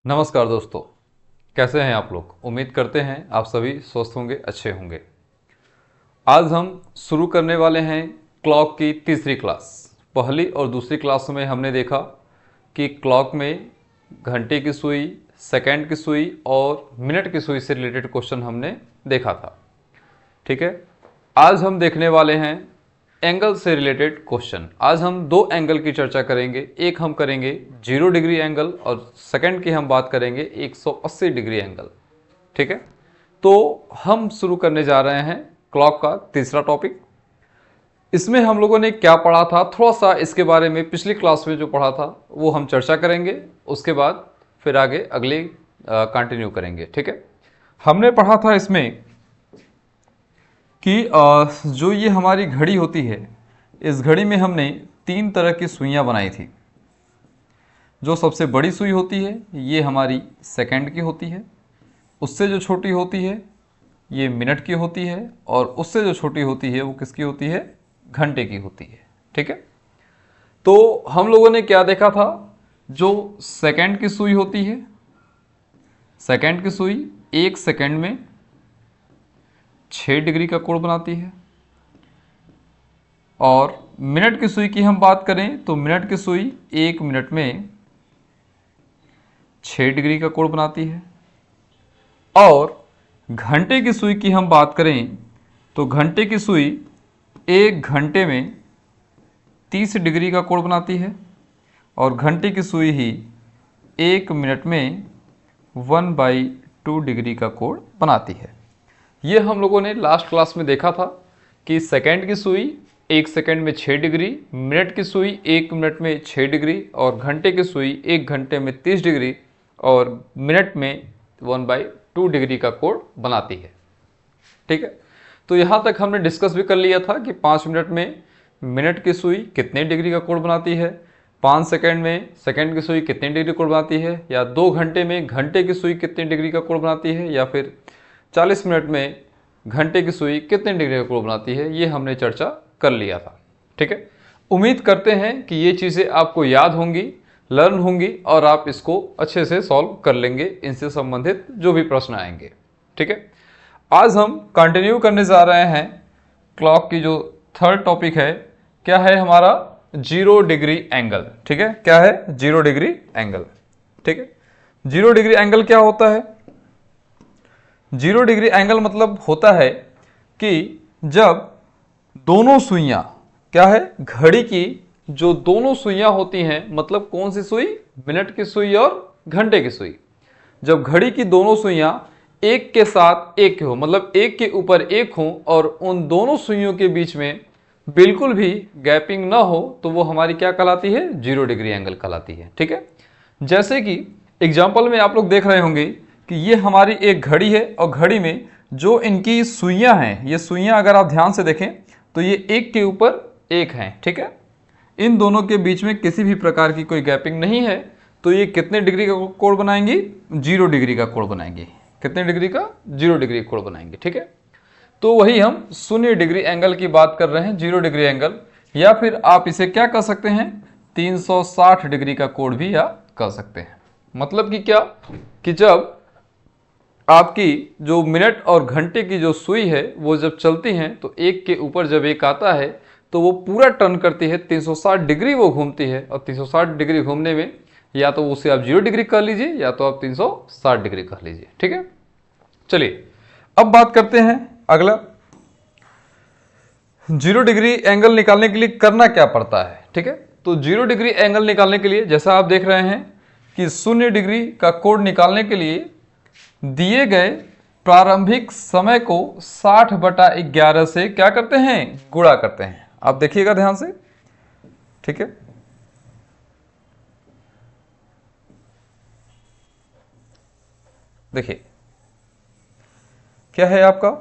नमस्कार दोस्तों, कैसे हैं आप लोग। उम्मीद करते हैं आप सभी स्वस्थ होंगे, अच्छे होंगे। आज हम शुरू करने वाले हैं क्लॉक की तीसरी क्लास। पहली और दूसरी क्लास में हमने देखा कि क्लॉक में घंटे की सुई, सेकंड की सुई और मिनट की सुई से रिलेटेड क्वेश्चन हमने देखा था। ठीक है, आज हम देखने वाले हैं एंगल से रिलेटेड क्वेश्चन। आज हम दो एंगल की चर्चा करेंगे। एक हम करेंगे 0 डिग्री एंगल और सेकंड की हम बात करेंगे 180 डिग्री एंगल। ठीक है, तो हम शुरू करने जा रहे हैं क्लॉक का तीसरा टॉपिक। इसमें हम लोगों ने क्या पढ़ा था, थोड़ा सा इसके बारे में पिछली क्लास में जो पढ़ा था वो हम चर्चा करेंगे। उसके बाद फिर आगे अगले कंटिन्यू करेंगे। ठीक है, हमने पढ़ा था इसमें कि जो ये हमारी घड़ी होती है, इस घड़ी में हमने 3 तरह की सुइयां बनाई थी। जो सबसे बड़ी सुई होती है ये हमारी सेकंड की होती है, उससे जो छोटी होती है ये मिनट की होती है, और उससे जो छोटी होती है वो किसकी होती है, घंटे की होती है। ठीक है, तो हम लोगों ने क्या देखा था, जो सेकंड की सुई होती है, सेकंड की सुई 1 सेकंड में 6 डिग्री का कोण बनाती है। और मिनट की सुई की हम बात करें तो मिनट की सुई 1 मिनट में 6 डिग्री का कोण बनाती है। और घंटे की सुई की हम बात करें तो घंटे की सुई 1 घंटे में 30 डिग्री का कोण बनाती है। और घंटे की सुई ही 1 मिनट में 1/2 डिग्री का कोण बनाती है। ये हम लोगों ने लास्ट क्लास में देखा था कि सेकंड की सुई 1 सेकंड में 6 डिग्री, मिनट की सुई 1 मिनट में 6 डिग्री, और घंटे की सुई 1 घंटे में 30 डिग्री और मिनट में 1/2 डिग्री का कोण बनाती है। ठीक है, तो यहाँ तक हमने डिस्कस भी कर लिया था कि 5 मिनट में मिनट की सुई कितने डिग्री का कोण बनाती है, 5 सेकंड में सेकंड की सुई कितने डिग्री कोण बनाती है, या 2 घंटे में घंटे की सुई कितने डिग्री का कोण बनाती है, या फिर 40 मिनट में घंटे की सुई कितने डिग्री का कोण बनाती है। ये हमने चर्चा कर लिया था। ठीक है, उम्मीद करते हैं कि ये चीज़ें आपको याद होंगी, लर्न होंगी, और आप इसको अच्छे से सॉल्व कर लेंगे, इनसे संबंधित जो भी प्रश्न आएंगे। ठीक है, आज हम कंटिन्यू करने जा रहे हैं क्लॉक की जो थर्ड टॉपिक है। क्या है हमारा, 0 डिग्री एंगल। ठीक है, क्या है 0 डिग्री एंगल। ठीक है, 0 डिग्री एंगल क्या होता है। 0 डिग्री एंगल मतलब होता है कि जब दोनों सुइयां, क्या है, घड़ी की जो दोनों सुइयां होती हैं, मतलब कौन सी सुई, मिनट की सुई और घंटे की सुई, जब घड़ी की दोनों सुइयां एक के साथ एक हो, मतलब एक के ऊपर एक हो, और उन दोनों सुइयों के बीच में बिल्कुल भी गैपिंग ना हो, तो वो हमारी क्या कहलाती है, 0 डिग्री एंगल कहलाती है। ठीक है, जैसे कि एग्जाम्पल में आप लोग देख रहे होंगे कि ये हमारी एक घड़ी है, और घड़ी में जो इनकी सुइयां हैं, ये सुइयां अगर आप ध्यान से देखें तो ये एक के ऊपर एक हैं। ठीक है, इन दोनों के बीच में किसी भी प्रकार की कोई गैपिंग नहीं है, तो ये कितने डिग्री का कोण बनाएंगी, 0 डिग्री का कोण बनाएंगे। कितने डिग्री का, 0 डिग्री का कोण बनाएंगे। ठीक है, तो वही हम 0 डिग्री एंगल की बात कर रहे हैं, 0 डिग्री एंगल, या फिर आप इसे क्या कर सकते हैं, 360 डिग्री का कोण भी या कर सकते हैं। मतलब कि क्या, कि जब आपकी जो मिनट और घंटे की जो सुई है वो जब चलती हैं, तो एक के ऊपर जब एक आता है तो वो पूरा टर्न करती है, 360 डिग्री वो घूमती है। और 360 डिग्री घूमने में या तो उसे आप 0 डिग्री कर लीजिए, या तो आप 360 डिग्री कर लीजिए। ठीक है, चलिए अब बात करते हैं अगला, 0 डिग्री एंगल निकालने के लिए करना क्या पड़ता है। ठीक है, तो 0 डिग्री एंगल निकालने के लिए जैसा आप देख रहे हैं कि 0 डिग्री का कोण निकालने के लिए दिए गए प्रारंभिक समय को 60/11 से क्या करते हैं, गुणा करते हैं। आप देखिएगा ध्यान से। ठीक है, देखिए क्या है आपका,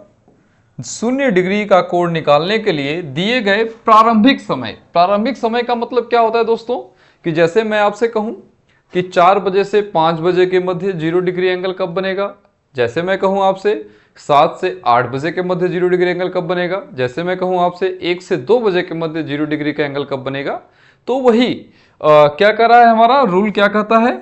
0 डिग्री का कोण निकालने के लिए दिए गए प्रारंभिक समय। प्रारंभिक समय का मतलब क्या होता है दोस्तों, कि जैसे मैं आपसे कहूं कि 4 बजे से 5 बजे के मध्य 0 डिग्री एंगल कब बनेगा, जैसे मैं कहूं आपसे 7 से 8 बजे के मध्य 0 डिग्री एंगल कब बनेगा, जैसे मैं कहूं आपसे 1 से 2 बजे के मध्य 0 डिग्री का एंगल कब बनेगा, तो वही क्या कर रहा है हमारा रूल, क्या कहता है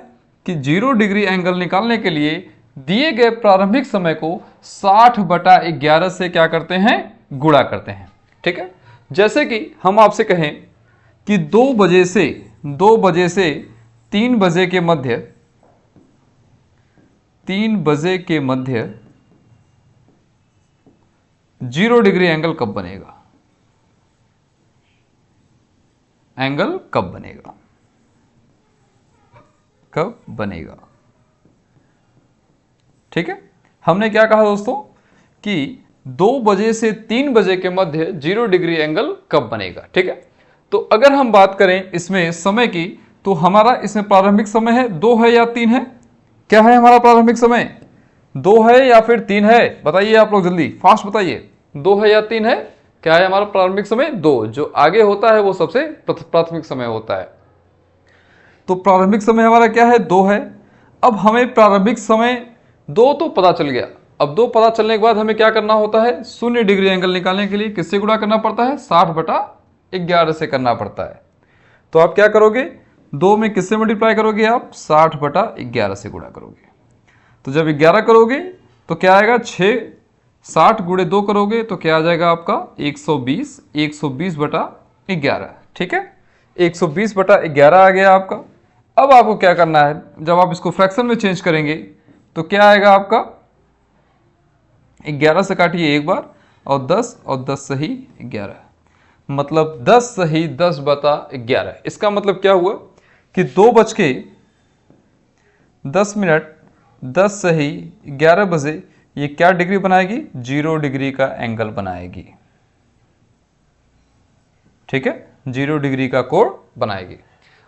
कि 0 डिग्री एंगल निकालने के लिए दिए गए प्रारंभिक समय को 60/11 से क्या करते हैं, गुणा करते हैं। ठीक है, जैसे कि हम आपसे कहें कि 2 बजे से 3 बजे के मध्य 0 डिग्री एंगल कब बनेगा, कब बनेगा। ठीक है, हमने क्या कहा दोस्तों कि 2 बजे से 3 बजे के मध्य 0 डिग्री एंगल कब बनेगा। ठीक है, तो अगर हम बात करें इसमें समय की, तो हमारा इसमें प्रारंभिक समय है 2 है या 3 है, क्या है हमारा प्रारंभिक समय, 2 है या फिर 3 है, बताइए आप लोग जल्दी फास्ट बताइए, 2 है या 3 है, क्या है हमारा प्रारंभिक समय 2, जो आगे होता है वो सबसे प्राथमिक समय होता है। तो प्रारंभिक समय हमारा क्या है, 2 है। अब हमें प्रारंभिक समय 2 तो पता चल गया, अब 2 पता चलने के बाद हमें क्या करना होता है, 0 डिग्री एंगल निकालने के लिए किससे गुणा करना पड़ता है, 60/11 से करना पड़ता है। तो आप क्या करोगे, 2 में किससे मल्टीप्लाई करोगे, आप 60/11 से गुणा करोगे। तो जब 11 करोगे तो क्या आएगा, 60 × 2 करोगे तो क्या आ जाएगा आपका 120/11। ठीक है, 120/11 आ गया आपका। अब आपको क्या करना है, जब आप इसको फ्रैक्शन में चेंज करेंगे तो क्या आएगा आपका, 11 से काटिए एक बार, और 10 सही 11, मतलब 10 सही 10/11। इसका मतलब क्या हुआ कि 2:10 10 सही 11 बजे ये क्या डिग्री बनाएगी, 0 डिग्री का एंगल बनाएगी। ठीक है, 0 डिग्री का कोण बनाएगी।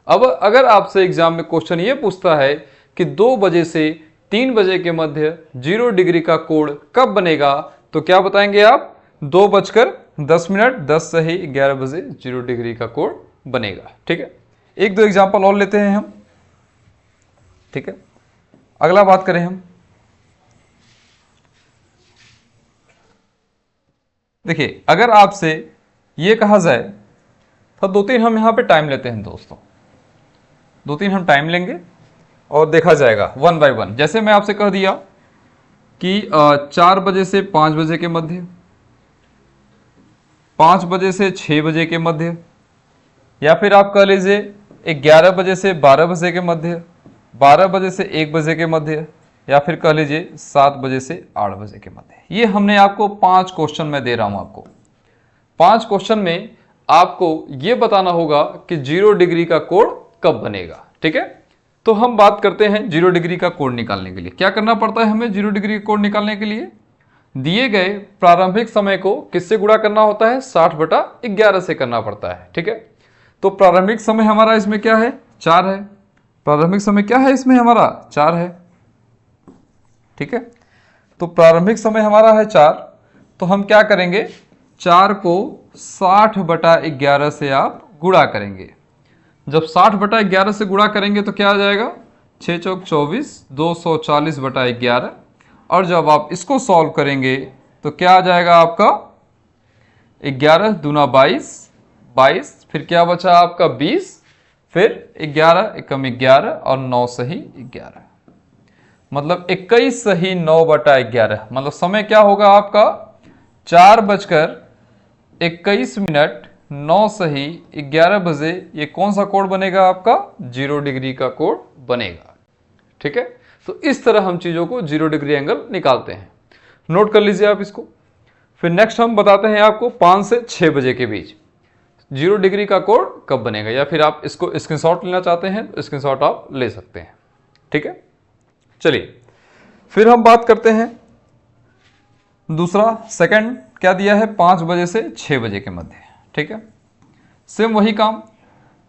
अब अगर आपसे एग्जाम में क्वेश्चन ये पूछता है कि 2 बजे से 3 बजे के मध्य 0 डिग्री का कोण कब बनेगा, तो क्या बताएंगे आप, 2:10 10 सही 11 बजे 0 डिग्री का कोण बनेगा। ठीक है, 1-2 एग्जाम्पल और लेते हैं हम। ठीक है, अगला बात करें हम, देखिए अगर आपसे ये कहा जाए, तो 2-3 हम यहां पे टाइम लेते हैं दोस्तों, 2-3 हम टाइम लेंगे और देखा जाएगा 1 बाय 1। जैसे मैं आपसे कह दिया कि 4 बजे से 5 बजे के मध्य, 5 बजे से 6 बजे के मध्य, या फिर आप कह लीजिए 11 बजे से 12 बजे के मध्य, 12 बजे से 1 बजे के मध्य, या फिर कह लीजिए 7 बजे से 8 बजे के मध्य। ये हमने आपको 5 क्वेश्चन में दे रहा हूं आपको। 5 क्वेश्चन में आपको ये बताना होगा कि 0 डिग्री का कोण कब बनेगा। ठीक है, तो हम बात करते हैं 0 डिग्री का कोण निकालने के लिए क्या करना पड़ता है हमें। 0 डिग्री का कोण निकालने के लिए दिए गए प्रारंभिक समय को किससे गुणा करना होता है, 60/11 से करना पड़ता है। ठीक है, तो प्रारंभिक समय हमारा इसमें क्या है, 4 है। प्रारंभिक समय क्या है इसमें हमारा, 4 है। ठीक है, तो प्रारंभिक समय हमारा है 4, तो हम क्या करेंगे, 4 को 60/11 से आप गुणा करेंगे। जब 60/11 से गुणा करेंगे तो क्या आ जाएगा, 6 चौक 24, 240/11। और जब आप इसको सॉल्व करेंगे तो क्या आ जाएगा आपका, 11 दूना 22, 22, फिर क्या बचा आपका 20, फिर 11 एकम 11 और 9 सही 11, मतलब 21 सही 9/11। मतलब समय क्या होगा आपका, 4:21 9 सही 11 बजे ये कौन सा कोण बनेगा आपका, 0 डिग्री का कोण बनेगा। ठीक है, तो इस तरह हम चीजों को 0 डिग्री एंगल निकालते हैं। नोट कर लीजिए आप इसको। फिर नेक्स्ट हम बताते हैं आपको 5 से 6 बजे के बीच 0 डिग्री का कोण कब बनेगा, या फिर आप इसको स्क्रीनशॉट लेना चाहते हैं तो स्क्रीनशॉट आप ले सकते हैं। ठीक है, चलिए फिर हम बात करते हैं दूसरा, सेकंड क्या दिया है, 5 बजे से 6 बजे के मध्य। ठीक है, सेम वही काम,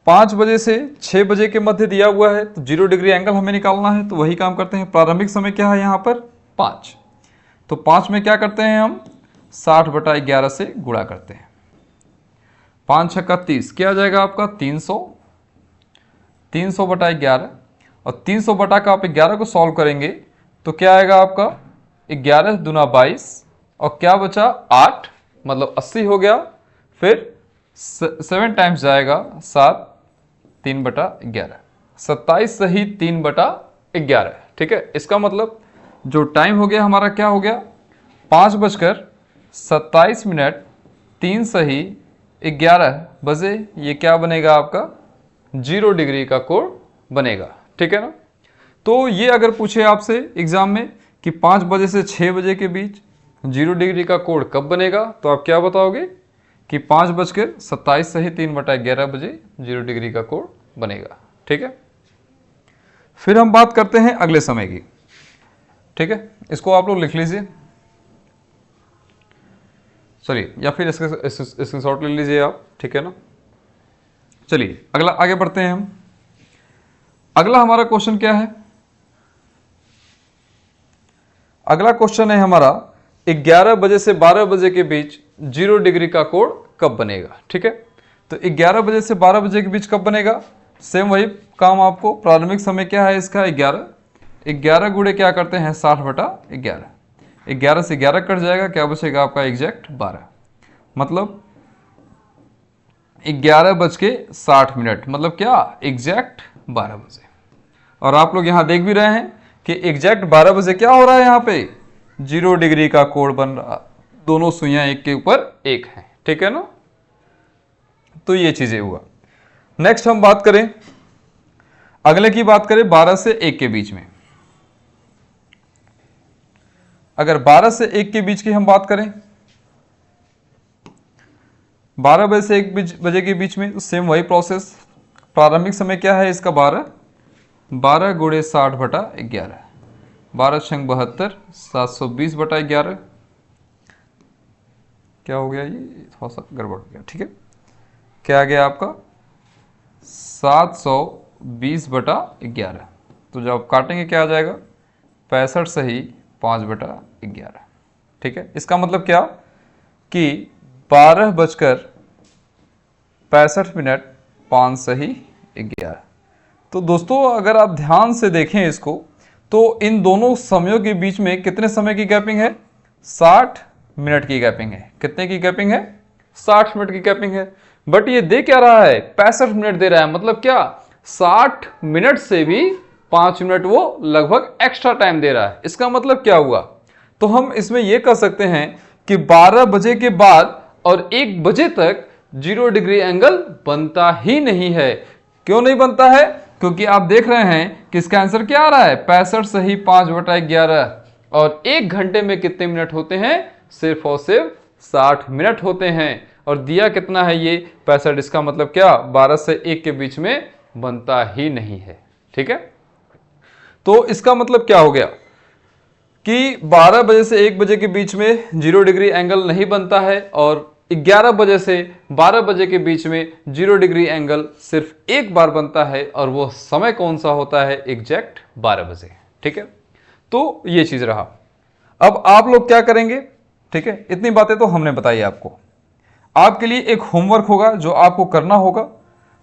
5 बजे से 6 बजे के मध्य दिया हुआ है तो 0 डिग्री एंगल हमें निकालना है, तो वही काम करते हैं। प्रारंभिक समय क्या है यहाँ पर, 5, तो 5 में क्या करते हैं हम, 60/11 से गुणा करते हैं। 5 छक्का 30, क्या आ जाएगा आपका 300, 300/11, और 300 बटा का आप 11 को सॉल्व करेंगे तो क्या आएगा आपका 11 दूना 22, और क्या बचा 8, मतलब 80 हो गया। फिर 7 टाइम्स जाएगा 7, 3/11, 27 सही 3/11। 11, ठीक है। इसका मतलब जो टाइम हो गया हमारा क्या हो गया, 5:27 3 सही 11 बजे, ये क्या बनेगा आपका 0 डिग्री का कोण बनेगा, ठीक है ना। तो ये अगर पूछे आपसे एग्जाम में कि 5 बजे से 6 बजे के बीच 0 डिग्री का कोण कब बनेगा, तो आप क्या बताओगे कि 5:27 सही 3/11 बजे 0 डिग्री का कोण बनेगा, ठीक है। फिर हम बात करते हैं अगले समय की, ठीक है। इसको आप लोग लिख लीजिए, चलिए, या फिर इसके स्क्रीनशॉट ले लीजिए आप, ठीक है ना। चलिए अगला आगे बढ़ते हैं हम। अगला हमारा क्वेश्चन क्या है, अगला क्वेश्चन है हमारा 11 बजे से 12 बजे के बीच 0 डिग्री का कोण कब बनेगा, ठीक है। तो 11 बजे से 12 बजे के बीच कब बनेगा, सेम वही काम आपको, प्रारंभिक समय क्या है इसका 11 गुणे क्या करते हैं 60/11, 11 से 11 कट जाएगा, क्या बचेगा आपका एग्जैक्ट 12, मतलब 11:60, मतलब क्या एग्जैक्ट 12 बजे। और आप लोग यहां देख भी रहे हैं कि एग्जैक्ट 12 बजे क्या हो रहा है, यहां पे 0 डिग्री का कोण बन रहा, दोनों सुइयां एक के ऊपर एक हैं, ठीक है ना। तो ये चीजें हुआ। नेक्स्ट हम बात करें, अगले की बात करें 12 से 1 के बीच में। अगर 12 से 1 के बीच की हम बात करें, 12 बजे से 1 बजे के बीच में, सेम वही प्रोसेस, प्रारंभिक समय क्या है इसका 12 गुणे 60/11, 12 छंग 72, 720/11, क्या हो गया ये थोड़ा सा गड़बड़ हो गया, ठीक है। क्या आ गया आपका 720/11, तो जब आप काटेंगे क्या आ जाएगा 65 सही 5/11, ठीक है। इसका मतलब क्या कि 12:65 5 सही 11। तो दोस्तों अगर आप ध्यान से देखें इसको, तो इन दोनों समयों के बीच में कितने समय की गैपिंग है, 60 मिनट की गैपिंग है। कितने की गैपिंग है, 60 मिनट की गैपिंग है। बट ये दे क्या रहा है, 65 मिनट दे रहा है, मतलब क्या 60 मिनट से भी 5 मिनट वो लगभग एक्स्ट्रा टाइम दे रहा है। इसका मतलब क्या हुआ, तो हम इसमें यह कह सकते हैं कि 12 बजे के बाद और 1 बजे तक 0 डिग्री एंगल बनता ही नहीं है। क्यों नहीं बनता है, क्योंकि आप देख रहे हैं कि इसका आंसर क्या आ रहा है 65 सही 5/11, और 1 घंटे में कितने मिनट होते हैं, सिर्फ और सिर्फ 60 मिनट होते हैं। और दिया कितना है ये 65, इसका मतलब क्या 12 से 1 के बीच में बनता ही नहीं है, ठीक है। तो इसका मतलब क्या हो गया कि 12 बजे से 1 बजे के बीच में 0 डिग्री एंगल नहीं बनता है, और 11 बजे से 12 बजे के बीच में 0 डिग्री एंगल सिर्फ एक बार बनता है, और वो समय कौन सा होता है, एग्जैक्ट 12 बजे, ठीक है। तो ये चीज रहा। अब आप लोग क्या करेंगे, ठीक है, इतनी बातें तो हमने बताई आपको। आपके लिए एक होमवर्क होगा जो आपको करना होगा,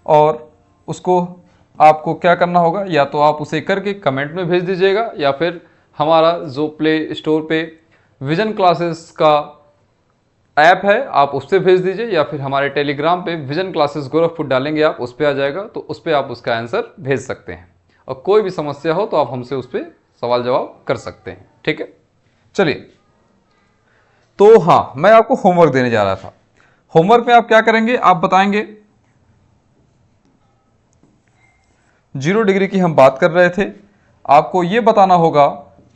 और उसको आपको क्या करना होगा, या तो आप उसे करके कमेंट में भेज दीजिएगा, या फिर हमारा जो प्ले स्टोर पे विजन क्लासेस का ऐप है आप उस पर भेज दीजिए, या फिर हमारे टेलीग्राम पे विजन क्लासेस गोरखपुर डालेंगे आप, उस पर आ जाएगा, तो उस पर आप उसका आंसर भेज सकते हैं। और कोई भी समस्या हो तो आप हमसे उस पर सवाल जवाब कर सकते हैं, ठीक है। चलिए, तो हाँ, मैं आपको होमवर्क देने जा रहा था। होमवर्क में आप क्या करेंगे, आप बताएंगे 0 डिग्री की हम बात कर रहे थे, आपको यह बताना होगा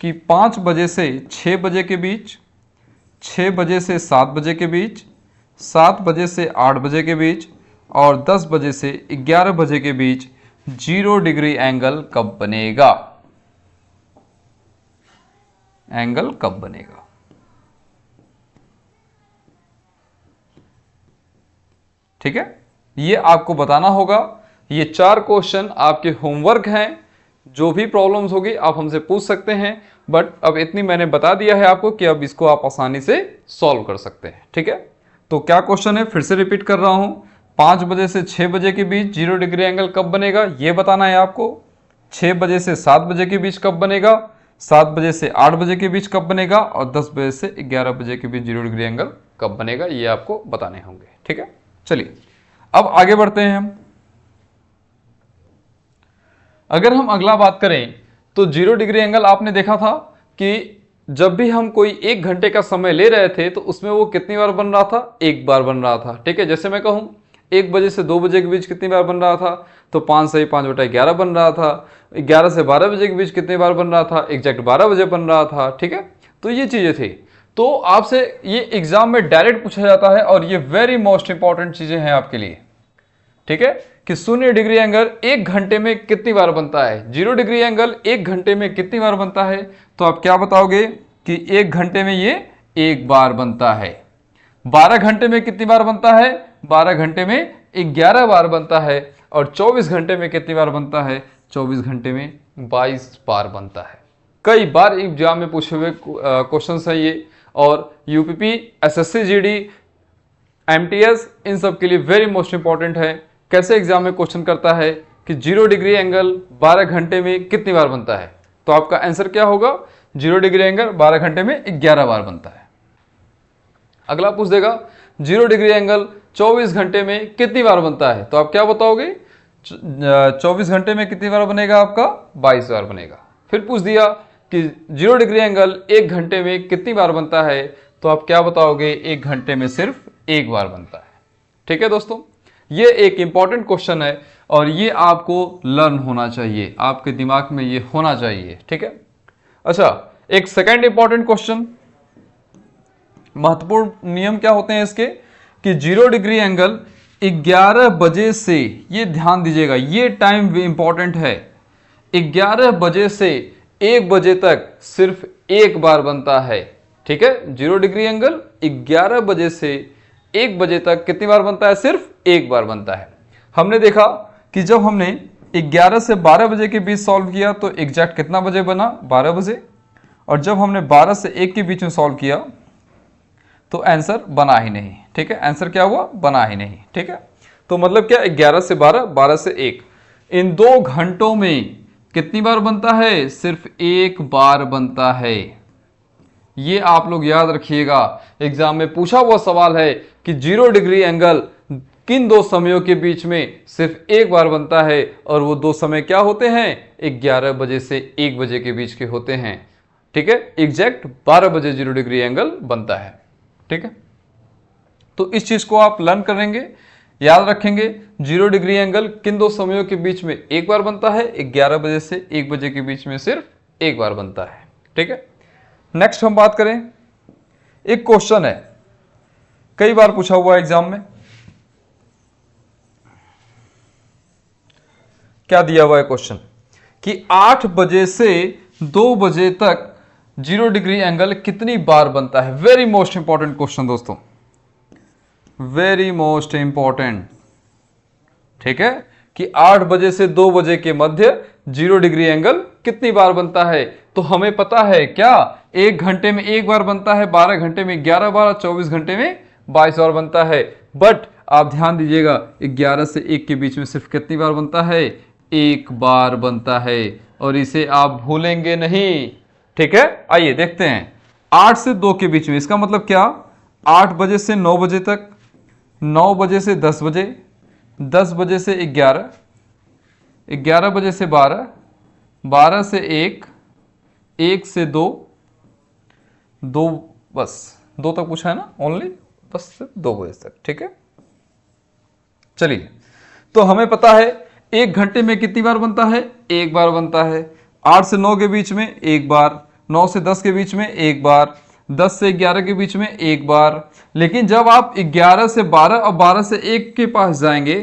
कि 5 बजे से 6 बजे के बीच, 6 बजे से 7 बजे के बीच, 7 बजे से 8 बजे के बीच, और 10 बजे से 11 बजे के बीच 0 डिग्री एंगल कब बनेगा, एंगल कब बनेगा। ठीक है, ये आपको बताना होगा। ये 4 क्वेश्चन आपके होमवर्क हैं। जो भी प्रॉब्लम्स होगी आप हमसे पूछ सकते हैं, बट अब इतनी मैंने बता दिया है आपको कि अब इसको आप आसानी से सॉल्व कर सकते हैं। ठीक है, तो क्या क्वेश्चन है, फिर से रिपीट कर रहा हूं। 5 बजे से 6 बजे के बीच 0 डिग्री एंगल कब बनेगा, यह बताना है आपको। 6 बजे से 7 बजे के बीच कब बनेगा, 7 बजे से 8 बजे के बीच कब बनेगा, और 10 बजे से 11 बजे के बीच 0 डिग्री एंगल कब बनेगा, ये आपको बताने होंगे। ठीक है, चलिए अब आगे बढ़ते हैं हम। अगर हम अगला बात करें तो 0 डिग्री एंगल आपने देखा था कि जब भी हम कोई 1 घंटे का समय ले रहे थे तो उसमें वो कितनी बार बन रहा था, एक बार बन रहा था। ठीक है, जैसे मैं कहूँ 1 बजे से 2 बजे के बीच कितनी बार बन रहा था, तो 5 से 5/11 बन रहा था। 11 से 12 बजे के बीच कितनी बार बन रहा था, एग्जैक्ट 12 बजे बन रहा था। ठीक है, तो ये चीजें थी। तो आपसे ये एग्जाम में डायरेक्ट पूछा जाता है और ये वेरी मोस्ट इंपॉर्टेंट चीजें हैं आपके लिए। ठीक है, कि 0 डिग्री एंगल 1 घंटे में कितनी बार बनता है, 0 डिग्री एंगल 1 घंटे में कितनी बार बनता है, तो आप क्या बताओगे कि 1 घंटे में ये 1 बार बनता है। 12 घंटे में कितनी बार बनता है, 12 घंटे में 11 बार बनता है। और 24 घंटे में कितनी बार बनता है, 24 घंटे में 22 बार बनता है। कई बार एग्जाम में पूछे हुए क्वेश्चन है ये, और यूपीपी, एसएससी जीडी, एमटीएस, इन सब के लिए वेरी मोस्ट इंपॉर्टेंट है। कैसे एग्जाम में क्वेश्चन करता है कि 0 डिग्री एंगल 12 घंटे में कितनी बार बनता है, तो आपका आंसर क्या होगा, 0 डिग्री एंगल 12 घंटे में 11 बार बनता है। अगला पूछ देगा 0 डिग्री एंगल 24 घंटे में कितनी बार बनता है, तो आप क्या बताओगे, 24 घंटे में कितनी बार बनेगा आपका, 22 बार बनेगा। फिर पूछ दिया कि 0 डिग्री एंगल 1 घंटे में कितनी बार बनता है, तो आप क्या बताओगे, 1 घंटे में सिर्फ 1 बार बनता है। ठीक है दोस्तों, ये एक इंपॉर्टेंट क्वेश्चन है और ये आपको लर्न होना चाहिए, आपके दिमाग में ये होना चाहिए। ठीक है, अच्छा एक सेकंड इंपॉर्टेंट क्वेश्चन, महत्वपूर्ण नियम क्या होते हैं इसके, कि 0 डिग्री एंगल 11 बजे से, ये ध्यान दीजिएगा, ये टाइम भी इंपॉर्टेंट है, 11 बजे से 1 बजे तक सिर्फ 1 बार बनता है। ठीक है, 0 डिग्री एंगल 11 बजे से 1 बजे तक कितनी बार बनता है, सिर्फ 1 बार बनता है। हमने देखा कि जब हमने 11 से 12 बजे के बीच सॉल्व किया तो एग्जैक्ट कितना बजे बना, 12 बजे, और जब हमने 12 से 1 के बीच में सॉल्व किया तो आंसर बना ही नहीं। ठीक है, आंसर क्या हुआ, बना ही नहीं। ठीक है, तो मतलब क्या, 11 से 12, 12 से 1, इन 2 घंटों में कितनी बार बनता है, सिर्फ 1 बार बनता है। ये आप लोग याद रखिएगा, एग्जाम में पूछा हुआ सवाल है कि 0 डिग्री एंगल किन 2 समयों के बीच में सिर्फ 1 बार बनता है, और वो 2 समय क्या होते हैं, 11 बजे से 1 बजे के बीच के होते हैं। ठीक है, एग्जैक्ट 12 बजे 0 डिग्री एंगल बनता है। ठीक है, तो इस चीज को आप लर्न करेंगे, याद रखेंगे, 0 डिग्री एंगल किन 2 समयों के बीच में 1 बार बनता है, 11 बजे से 1 बजे के बीच में सिर्फ 1 बार बनता है। ठीक है, नेक्स्ट हम बात करें, एक क्वेश्चन है, कई बार पूछा हुआ एग्जाम में, क्या दिया हुआ है क्वेश्चन, कि 8 बजे से 2 बजे तक 0 डिग्री एंगल कितनी बार बनता है। वेरी मोस्ट इंपॉर्टेंट क्वेश्चन दोस्तों, वेरी मोस्ट इंपॉर्टेंट। ठीक है, कि 8 बजे से 2 बजे के मध्य 0 डिग्री एंगल कितनी बार बनता है, तो हमें पता है क्या, 1 घंटे में 1 बार बनता है, 12 घंटे में 11 बार, 24 घंटे में 22 बार बनता है। बट आप ध्यान दीजिएगा, 11 से 1 के बीच में सिर्फ कितनी बार बनता है, 1 बार बनता है, और इसे आप भूलेंगे नहीं। ठीक है, आइए देखते हैं, 8 से 2 के बीच में, इसका मतलब क्या, 8 बजे से 9 बजे तक, 9 बजे से 10 बजे, 10 बजे से 11, 11 बजे से 12, 12 से 1, 1 से 2, 2, बस 2 तक पूछा है ना, ओनली बस सिर्फ 2 बजे तक। ठीक है, चलिए, तो हमें पता है 1 घंटे में कितनी बार बनता है, 1 बार बनता है। 8 से 9 के बीच में 1 बार, 9 से 10 के बीच में 1 बार, 10 से 11 के बीच में 1 बार। लेकिन जब आप 11 से 12 और 12 से 1 के पास जाएंगे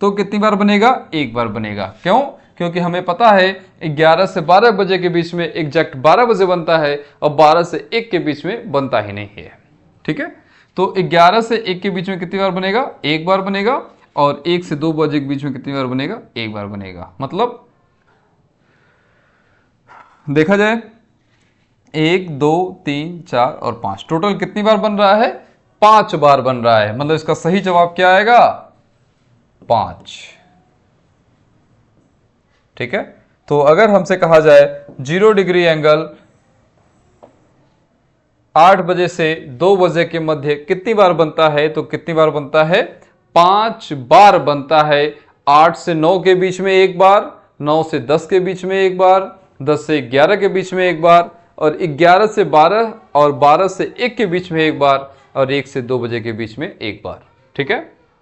तो कितनी बार बनेगा, 1 बार बनेगा। क्यों, क्योंकि हमें पता है 11 से 12 बजे के बीच में एग्जैक्ट 12 बजे बनता है, और 12 से 1 के बीच में बनता ही नहीं है। ठीक है, तो 11 से 1 के बीच में कितनी बार बनेगा, 1 बार बनेगा, और 1 से 2 बजे के बीच में कितनी बार बनेगा, 1 बार बनेगा। मतलब देखा जाए 1, 2, 3, 4 और 5, टोटल कितनी बार बन रहा है, 5 बार बन रहा है। मतलब इसका सही जवाब क्या आएगा, 5। ठीक है, तो अगर हमसे कहा जाए 0 डिग्री एंगल 8 बजे से 2 बजे के मध्य कितनी बार बनता है, तो कितनी बार बनता है, 5 बार बनता है। 8 से 9 के बीच में 1 बार, 9 से 10 के बीच में 1 बार, 10 से 11 के बीच में एक बार, और 11 से 12 और 12 से 1 के बीच में एक बार, और 1 से 2 बजे के बीच में एक बार। ठीक है,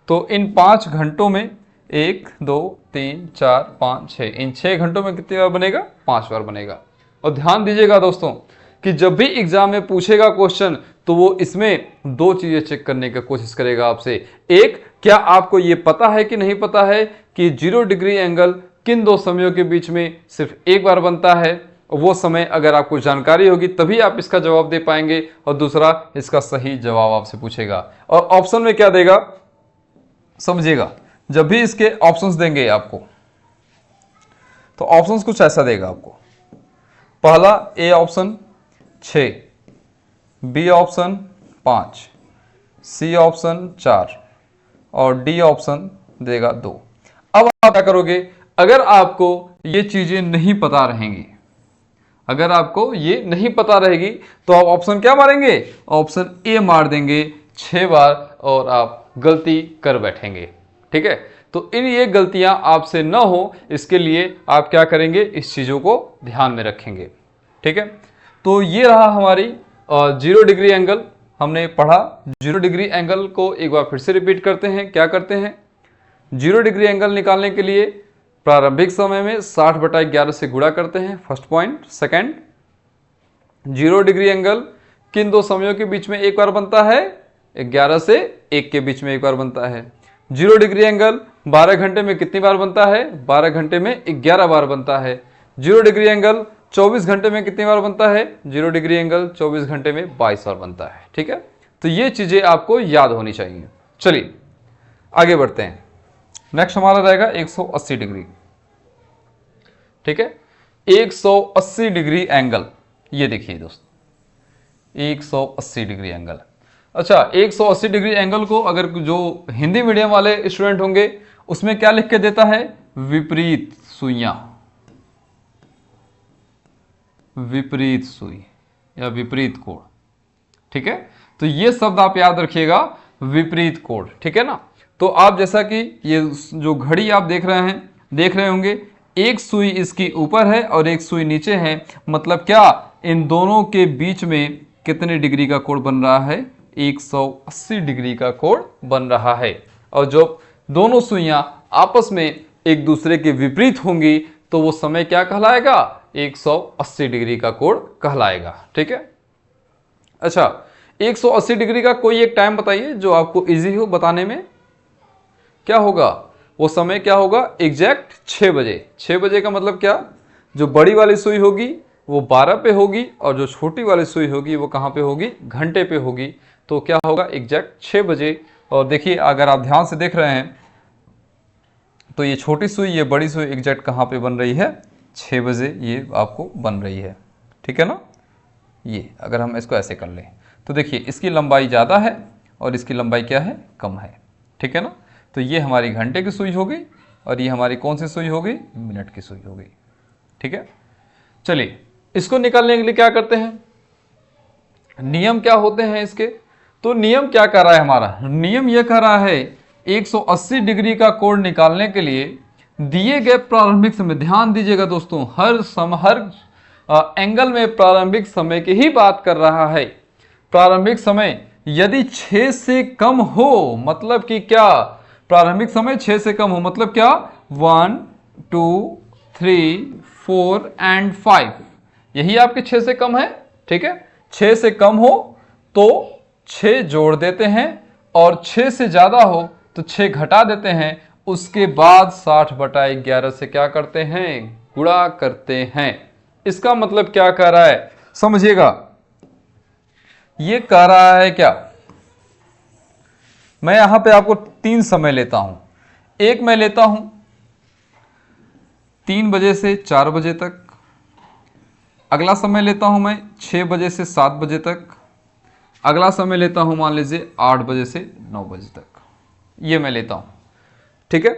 तो इन 5 घंटों में 1 2 3 4 5 6, इन 6 घंटों में कितनी बार बनेगा? 5 बार बनेगा। और ध्यान दीजिएगा दोस्तों कि जब भी एग्जाम में पूछेगा क्वेश्चन तो वो इसमें 2 चीजें चेक करने की कोशिश करेगा आपसे। एक, क्या आपको ये पता है कि नहीं पता है कि 0 डिग्री एंगल किन 2 समयों के बीच में सिर्फ एक बार बनता है। वो समय अगर आपको जानकारी होगी तभी आप इसका जवाब दे पाएंगे। और दूसरा, इसका सही जवाब आपसे पूछेगा। और ऑप्शन में क्या देगा समझिएगा, जब भी इसके ऑप्शंस देंगे आपको तो ऑप्शंस कुछ ऐसा देगा आपको। पहला A option 6, B option 5, C option 4 और डी ऑप्शन देगा 2। अब आप क्या करोगे? अगर आपको ये चीजें नहीं पता रहेंगी, अगर आपको ये नहीं पता रहेगी तो आप ऑप्शन क्या मारेंगे? ऑप्शन ए मार देंगे 6 बार और आप गलती कर बैठेंगे। ठीक है, तो इन ये गलतियां आपसे ना हो इसके लिए आप क्या करेंगे? इस चीजों को ध्यान में रखेंगे। ठीक है, तो ये रहा हमारी 0 डिग्री एंगल हमने पढ़ा। 0 डिग्री एंगल को एक बार फिर से रिपीट करते हैं। क्या करते हैं? 0 डिग्री एंगल निकालने के लिए प्रारंभिक समय में 60/11 से गुणा करते हैं, first point. Second, 0 degree angle किन 2 समयों के बीच में एक बार बनता है? 11 से 1 के बीच में एक बार बनता है। 0 डिग्री एंगल 12 घंटे में कितनी बार बनता है? 12 घंटे में 11 बार बनता है। 0 डिग्री एंगल 24 घंटे में कितनी बार बनता है? 0 डिग्री एंगल 24 घंटे में 22 बार बनता है। ठीक है, तो ये चीजें आपको याद होनी चाहिए। चलिए आगे बढ़ते हैं। नेक्स्ट हमारा रहेगा 180 डिग्री। ठीक है, 180 डिग्री एंगल, ये देखिए दोस्तों 180 डिग्री एंगल। अच्छा, 180 डिग्री एंगल को अगर जो हिंदी मीडियम वाले स्टूडेंट होंगे उसमें क्या लिख के देता है? विपरीत सुइयां, विपरीत सुई या विपरीत कोण। ठीक है, तो ये शब्द आप याद रखिएगा, विपरीत कोण। ठीक है ना, तो आप जैसा कि ये जो घड़ी आप देख रहे होंगे, एक सुई इसकी ऊपर है और एक सुई नीचे है। मतलब क्या? इन दोनों के बीच में कितने डिग्री का कोण बन रहा है? 180 डिग्री का कोण बन रहा है। और जब दोनों सुइयां आपस में एक दूसरे के विपरीत होंगी तो वो समय क्या कहलाएगा? 180 डिग्री का कोण कहलाएगा। ठीक है, अच्छा 180 डिग्री का कोई एक टाइम बताइए जो आपको इजी हो बताने में। क्या होगा वो समय? क्या होगा? एग्जैक्ट 6 बजे। 6 बजे का मतलब क्या? जो बड़ी वाली सुई होगी वो 12 पे होगी और जो छोटी वाली सुई होगी वो कहाँ पे होगी? घंटे पे होगी। तो क्या होगा? एग्जैक्ट 6 बजे। और देखिए अगर आप ध्यान से देख रहे हैं तो ये छोटी सुई ये बड़ी सुई एग्जैक्ट कहाँ पे बन रही है? 6 बजे ये आपको बन रही है। ठीक है ना, ये अगर हम इसको ऐसे कर लें तो देखिए इसकी लंबाई ज़्यादा है और इसकी लंबाई क्या है? कम है। ठीक है ना, तो ये हमारी घंटे की सुई हो गई और ये हमारी कौन सी सुई हो गई? मिनट की सुई हो गई। ठीक है, चलिए इसको निकालने के लिए क्या करते हैं? नियम क्या होते हैं इसके? तो नियम क्या कर रहा है हमारा? नियम यह कर रहा है 180 डिग्री का कोण निकालने के लिए दिए गए प्रारंभिक समय, ध्यान दीजिएगा दोस्तों, हर एंगल में प्रारंभिक समय की ही बात कर रहा है। प्रारंभिक समय यदि 6 से कम हो, मतलब कि क्या? प्रारंभिक समय 6 से कम हो मतलब क्या? 1 2 3 4 एंड 5, यही आपके 6 से कम है। ठीक है, 6 से कम हो तो 6 जोड़ देते हैं और 6 से ज्यादा हो तो 6 घटा देते हैं। उसके बाद 60/11 से क्या करते हैं? गुणा करते हैं। इसका मतलब क्या कह रहा है समझिएगा, ये कह रहा है क्या? मैं यहां पे आपको 3 समय लेता हूं। एक मैं लेता हूं 3 बजे से 4 बजे तक, अगला समय लेता हूं मैं 6 बजे से 7 बजे तक, अगला समय लेता हूं मान लीजिए 8 बजे से 9 बजे तक, ये मैं लेता हूं। ठीक है,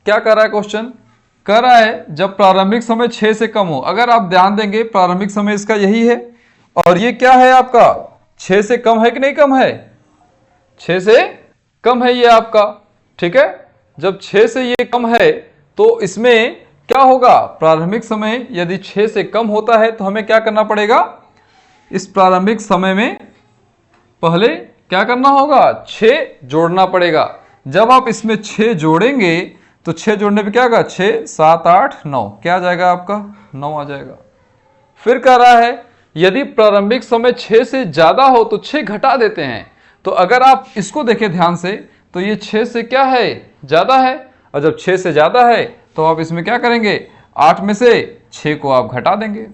क्या कर रहा है क्वेश्चन? कर रहा है जब प्रारंभिक समय 6 से कम हो। अगर आप ध्यान देंगे प्रारंभिक समय इसका यही है और ये क्या है आपका? 6 से कम है कि नहीं कम है? 6 से कम है ये आपका। ठीक है, जब 6 से ये कम है तो इसमें क्या होगा, प्रारंभिक समय यदि 6 से कम होता है तो हमें क्या करना पड़ेगा, इस प्रारंभिक समय में पहले क्या करना होगा, 6 जोड़ना पड़ेगा। जब आप इसमें 6 जोड़ेंगे तो 6 जोड़ने पे क्या होगा, 6 7 8 9, क्या आ जाएगा आपका, 9 आ जाएगा। फिर कह रहा है यदि प्रारंभिक समय 6 से ज्यादा हो तो 6 घटा देते हैं। तो अगर आप इसको देखें ध्यान से तो ये 6 से क्या है, ज्यादा है, और जब 6 से ज्यादा है तो आप इसमें क्या करेंगे, 8 में से 6 को आप घटा देंगे,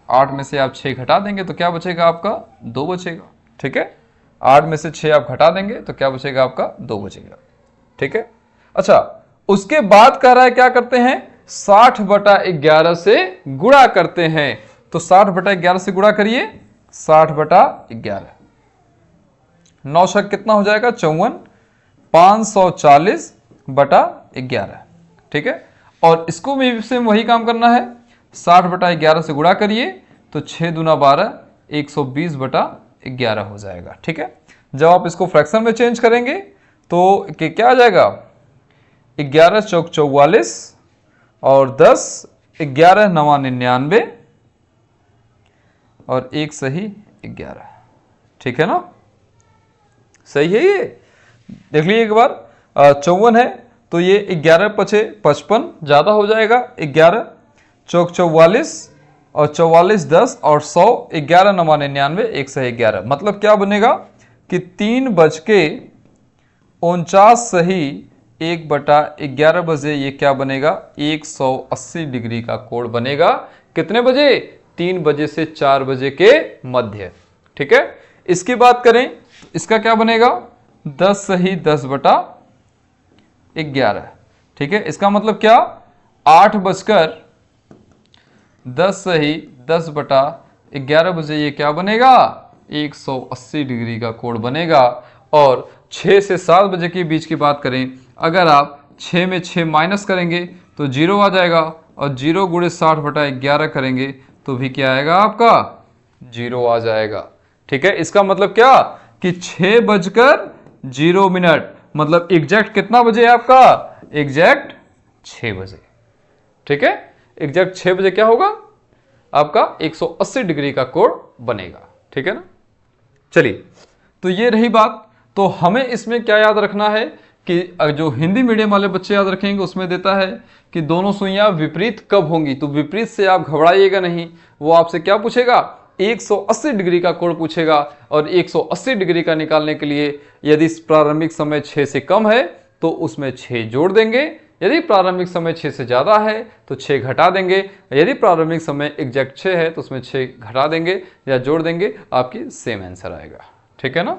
8 में से आप 6 घटा देंगे तो क्या बचेगा आपका, 2 बचेगा। ठीक है, 8 में से 6 आप घटा देंगे तो क्या बचेगा आपका, 2 बचेगा। ठीक है, अच्छा उसके बाद कह रहा है क्या करते हैं, 60/11 से गुणा करते हैं। तो 60/11 से गुणा करिए, 60/11, 9 छक कितना हो जाएगा, 54, 540/11। ठीक है, और इसको भी से वही काम करना है, 60/11 से गुणा करिए तो 6 दूना 12, 120/11 हो जाएगा। ठीक है, जब आप इसको फ्रैक्शन में चेंज करेंगे तो क्या आ जाएगा, 11 चौक 44 और 10, 11 9 99 और 1 सही 11। ठीक है ना, सही है ये, देख लीजिए एक बार। 54 है तो ये 11 पचे 55 ज्यादा हो जाएगा, 11 चौक 44 और 44 10 और 100, 11 9 99, 1 सही 11। मतलब क्या बनेगा कि 3:49 सही 1/11 बजे ये क्या बनेगा, 180 डिग्री का कोण बनेगा। कितने बजे, 3 बजे से 4 बजे के मध्य। ठीक है, इसकी बात करें इसका क्या बनेगा, 10 सही 10/11। ठीक है, इसका मतलब क्या, 8:10 सही 10/11 बजे ये क्या बनेगा, 180 डिग्री का कोण बनेगा। और 6 से 7 बजे के बीच की बात करें, अगर आप 6 में 6 माइनस करेंगे तो 0 आ जाएगा, और 0 गुणे 60/11 करेंगे तो भी क्या आएगा आपका, 0 आ जाएगा। ठीक है, इसका मतलब क्या कि 6:0 मतलब एग्जैक्ट कितना बजे है आपका, एग्जैक्ट 6 बजे। ठीक है, एग्जैक्ट 6 बजे क्या होगा आपका, 180 डिग्री का कोण बनेगा। ठीक है ना, चलिए तो ये रही बात। तो हमें इसमें क्या याद रखना है कि जो हिंदी मीडियम वाले बच्चे याद रखेंगे उसमें देता है कि दोनों सुइयां विपरीत कब होंगी। तो विपरीत से आप घबराइएगा नहीं, वो आपसे क्या पूछेगा, 180 डिग्री का कोण पूछेगा। और 180 डिग्री का निकालने के लिए यदि प्रारंभिक समय 6 से कम है तो उसमें 6 जोड़ देंगे, यदि प्रारंभिक समय 6 से ज्यादा है तो 6 घटा देंगे, यदि प्रारंभिक समय एग्जैक्ट 6 है तो उसमें 6 घटा देंगे या जोड़ देंगे, आपकी सेम आंसर आएगा। ठीक है ना,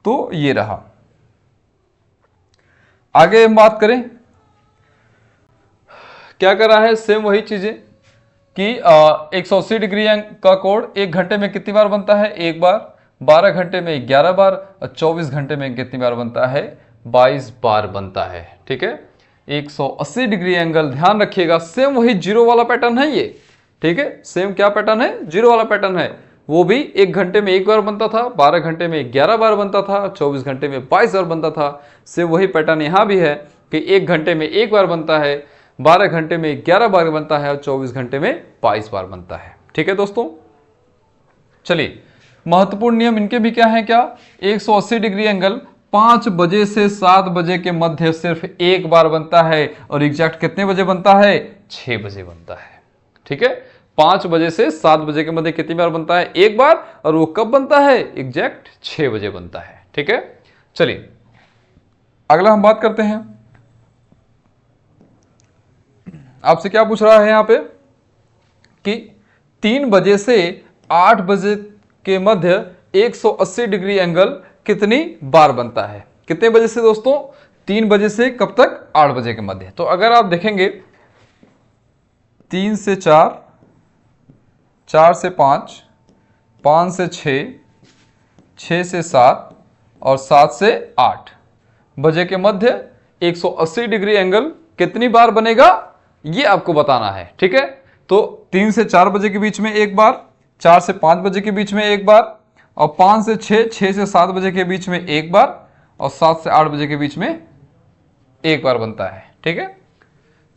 तो ये रहा। आगे हम बात करें, क्या कर रहा है, सेम वही चीजें कि 180 डिग्री का कोण 1 घंटे में कितनी बार बनता है, 1 बार, 12 घंटे में 11 बार, और 24 घंटे में कितनी बार बनता है, 22 बार बनता है। ठीक है, 180 डिग्री एंगल, ध्यान रखिएगा सेम वही जीरो वाला पैटर्न है ये। ठीक है, सेम क्या पैटर्न है, जीरो वाला पैटर्न है। वो भी 1 घंटे में 1 बार बनता था, 12 घंटे में 11 बार बनता था, 24 घंटे में 22 बार बनता था। सेम वही पैटर्न यहाँ भी है कि 1 घंटे में 1 बार बनता है, 12 घंटे में 11 बार बनता है, और 24 घंटे में 22 बार बनता है। ठीक है दोस्तों, चलिए महत्वपूर्ण नियम इनके भी क्या है, क्या 180 डिग्री एंगल 5 बजे से 7 बजे के मध्य सिर्फ 1 बार बनता है, और एग्जैक्ट कितने बजे बनता है, 6 बजे बनता है। ठीक है, 5 बजे से 7 बजे के मध्य कितनी बार बनता है, 1 बार, और वो कब बनता है, एग्जैक्ट 6 बजे बनता है। ठीक है, चलिए अगला हम बात करते हैं। आपसे क्या पूछ रहा है यहां पे कि 3 बजे से 8 बजे के मध्य 180 डिग्री एंगल कितनी बार बनता है। कितने बजे से दोस्तों, 3 बजे से कब तक, 8 बजे के मध्य। तो अगर आप देखेंगे 3 से 4, 4 से 5, 5 से 6, 6 से 7 और 7 से 8 बजे के मध्य 180 डिग्री एंगल कितनी बार बनेगा, ये आपको बताना है। ठीक है, तो 3 से 4 बजे के बीच में 1 बार, 4 से 5 बजे के बीच में 1 बार, और 5 से 6, 6 से 7 बजे के बीच में 1 बार, और 7 से 8 बजे के बीच में 1 बार बनता है। ठीक है,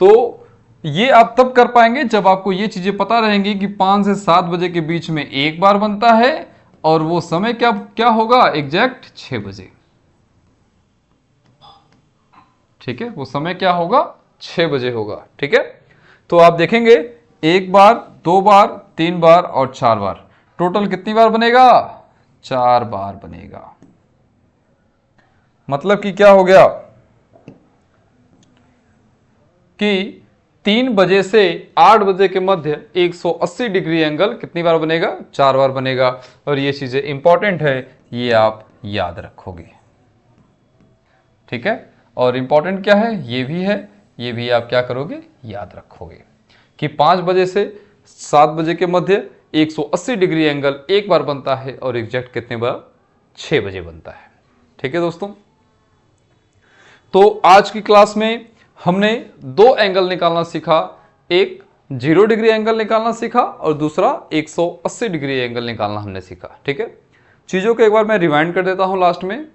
तो ये आप तब कर पाएंगे जब आपको ये चीजें पता रहेंगी कि 5 से 7 बजे के बीच में एक बार बनता है और वो समय क्या क्या होगा, एग्जैक्ट 6 बजे। ठीक है, वो समय क्या होगा, 6 बजे होगा। ठीक है, तो आप देखेंगे 1 बार, 2 बार, 3 बार और 4 बार, टोटल कितनी बार बनेगा, 4 बार बनेगा। मतलब कि क्या हो गया कि 3 बजे से 8 बजे के मध्य 180 डिग्री एंगल कितनी बार बनेगा, 4 बार बनेगा। और ये चीजें इंपॉर्टेंट है, ये आप याद रखोगे। ठीक है, और इंपॉर्टेंट क्या है, ये भी है, ये भी आप क्या करोगे, याद रखोगे कि 5 बजे से 7 बजे के मध्य 180 डिग्री एंगल एक बार बनता है और एग्जैक्ट कितने बार, 6 बजे बनता है। ठीक है दोस्तों, तो आज की क्लास में हमने 2 एंगल निकालना सीखा, एक 0 डिग्री एंगल निकालना सीखा और दूसरा 180 डिग्री एंगल निकालना हमने सीखा। ठीक है, चीज़ों को एक बार मैं रिवाइंड कर देता हूं लास्ट में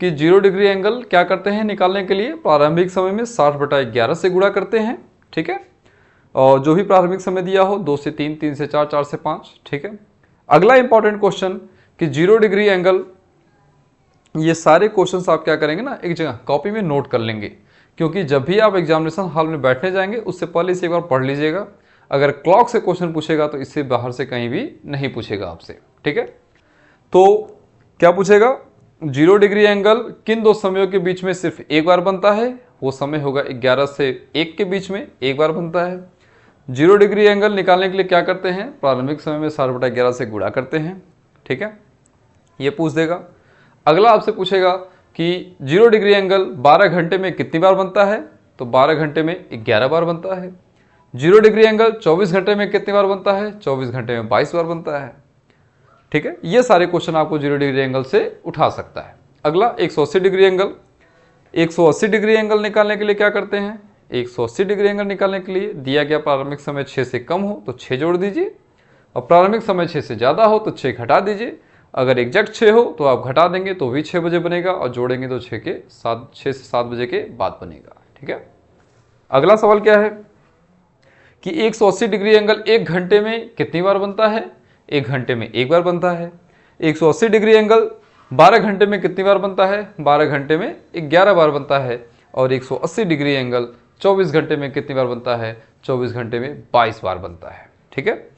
कि 0 डिग्री एंगल क्या करते हैं निकालने के लिए, प्रारंभिक समय में 60/11 से गुणा करते हैं। ठीक है, और जो भी प्रारंभिक समय दिया हो, 2 से 3, 3 से 4, 4 से 5। ठीक है, अगला इंपॉर्टेंट क्वेश्चन कि 0 डिग्री एंगल, ये सारे क्वेश्चंस आप क्या करेंगे ना, एक जगह कॉपी में नोट कर लेंगे, क्योंकि जब भी आप एग्जामिनेशन हॉल में बैठने जाएंगे उससे पहले इसे एक बार पढ़ लीजिएगा। अगर क्लॉक से क्वेश्चन पूछेगा तो इससे बाहर से कहीं भी नहीं पूछेगा आपसे। ठीक है, तो क्या पूछेगा, 0 डिग्री एंगल किन 2 समयों के बीच में सिर्फ एक बार बनता है, वो समय होगा 11 से 1 के बीच में एक बार बनता है। 0 डिग्री एंगल निकालने के लिए क्या करते हैं, प्रारंभिक समय में 60/11 से गुणा करते हैं। ठीक है, ये पूछ देगा। अगला आपसे पूछेगा कि 0 डिग्री एंगल 12 घंटे में कितनी बार बनता है, तो 12 घंटे में 11 बार बनता है। 0 डिग्री एंगल 24 घंटे में कितनी बार बनता है, 24 घंटे में 22 बार बनता है। ठीक है, ये सारे क्वेश्चन आपको 0 डिग्री एंगल से उठा सकता है। अगला 180 डिग्री एंगल, 180 डिग्री एंगल निकालने के लिए क्या करते हैं, 180 डिग्री एंगल निकालने के लिए दिया गया प्रारंभिक समय 6 से कम हो तो 6 जोड़ दीजिए, और प्रारंभिक समय 6 से ज़्यादा हो तो 6 घटा दीजिए। अगर एग्जैक्ट 6 हो तो आप घटा देंगे तो भी 6 बजे बनेगा, और जोड़ेंगे तो 6 से 7 बजे के बाद बनेगा। ठीक है, अगला सवाल क्या है कि 180 डिग्री एंगल 1 घंटे में कितनी बार बनता है, 1 घंटे में एक बार बनता है। 180 डिग्री एंगल 12 घंटे में कितनी बार बनता है, 12 घंटे में 11 बार बनता है। और 180 डिग्री एंगल 24 घंटे में कितनी बार बनता है, 24 घंटे में 22 बार बनता है। ठीक है,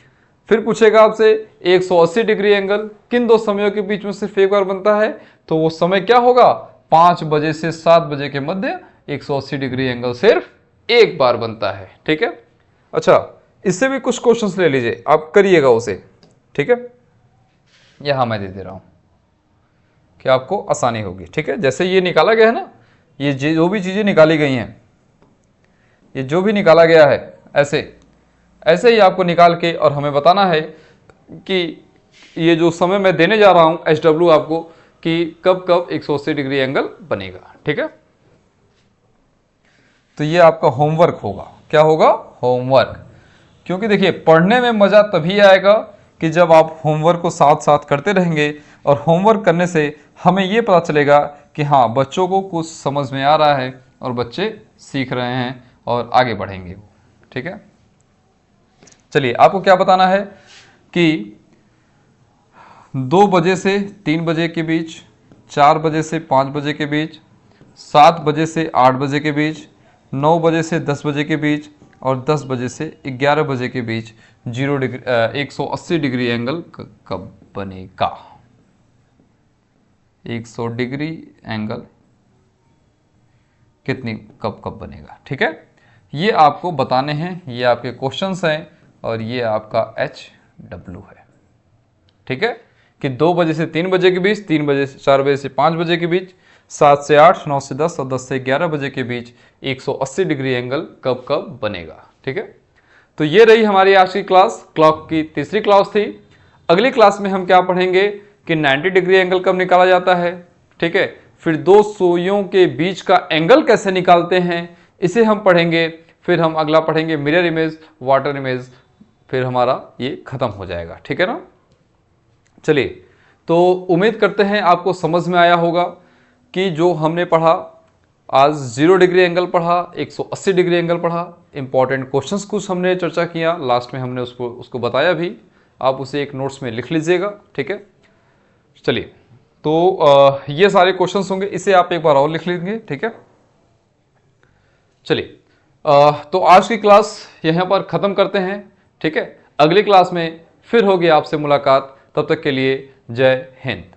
फिर पूछेगा आपसे 180 डिग्री एंगल किन 2 समयों के बीच में सिर्फ एक बार बनता है, तो वो समय क्या होगा, 5 बजे से 7 बजे के मध्य 180 डिग्री एंगल सिर्फ एक बार बनता है। ठीक है, अच्छा इससे भी कुछ क्वेश्चंस ले लीजिए, आप करिएगा उसे। ठीक है, यहां मैं दे दे रहा हूं कि आपको आसानी होगी। ठीक है, जैसे ये निकाला गया है ना, ये जो भी चीजें निकाली गई हैं, ये जो भी निकाला गया है, ऐसे ही आपको निकाल के और हमें बताना है कि ये जो समय मैं देने जा रहा हूं SW आपको, कि कब कब 180 डिग्री एंगल बनेगा। ठीक है, तो ये आपका होमवर्क होगा। क्या होगा, होमवर्क। क्योंकि देखिए पढ़ने में मजा तभी आएगा कि जब आप होमवर्क को साथ साथ करते रहेंगे, और होमवर्क करने से हमें ये पता चलेगा कि हाँ बच्चों को कुछ समझ में आ रहा है और बच्चे सीख रहे हैं और आगे बढ़ेंगे। ठीक है, चलिए आपको क्या बताना है कि 2 बजे से 3 बजे के बीच, 4 बजे से 5 बजे के बीच, 7 बजे से 8 बजे के बीच, 9 बजे से 10 बजे के बीच और 10 बजे से 11 बजे के बीच 180 डिग्री एंगल कब बनेगा, 100 डिग्री एंगल कितनी कब बनेगा। ठीक है, ये आपको बताने हैं, ये आपके क्वेश्चंस हैं और ये आपका HW है। ठीक है, कि 2 बजे से 3 बजे के बीच, 3 बजे से 4 बजे से 5 बजे के बीच, 7 से 8, 9 से 10 और 10 से 11 बजे के बीच 180 डिग्री एंगल कब बनेगा। ठीक है, तो ये रही हमारी आज की क्लास, क्लॉक की तीसरी क्लास थी। अगली क्लास में हम क्या पढ़ेंगे कि 90 डिग्री एंगल कब निकाला जाता है। ठीक है, फिर 2 सुइयों के बीच का एंगल कैसे निकालते हैं इसे हम पढ़ेंगे। फिर हम अगला पढ़ेंगे मिरर इमेज, वाटर इमेज, फिर हमारा ये खत्म हो जाएगा। ठीक है ना, चलिए तो उम्मीद करते हैं आपको समझ में आया होगा कि जो हमने पढ़ा आज 0 डिग्री एंगल पढ़ा, 180 डिग्री एंगल पढ़ा, इंपॉर्टेंट क्वेश्चंस कुछ हमने चर्चा किया, लास्ट में हमने उसको बताया भी, आप उसे एक नोट्स में लिख लीजिएगा, ठीक है। चलिए, तो ये सारे क्वेश्चंस होंगे, इसे आप एक बार और लिख लेंगे, ठीक है। चलिए, तो आज की क्लास यहाँ पर ख़त्म करते हैं, ठीक है। अगली क्लास में फिर होगी आपसे मुलाकात, तब तक के लिए जय हिंद।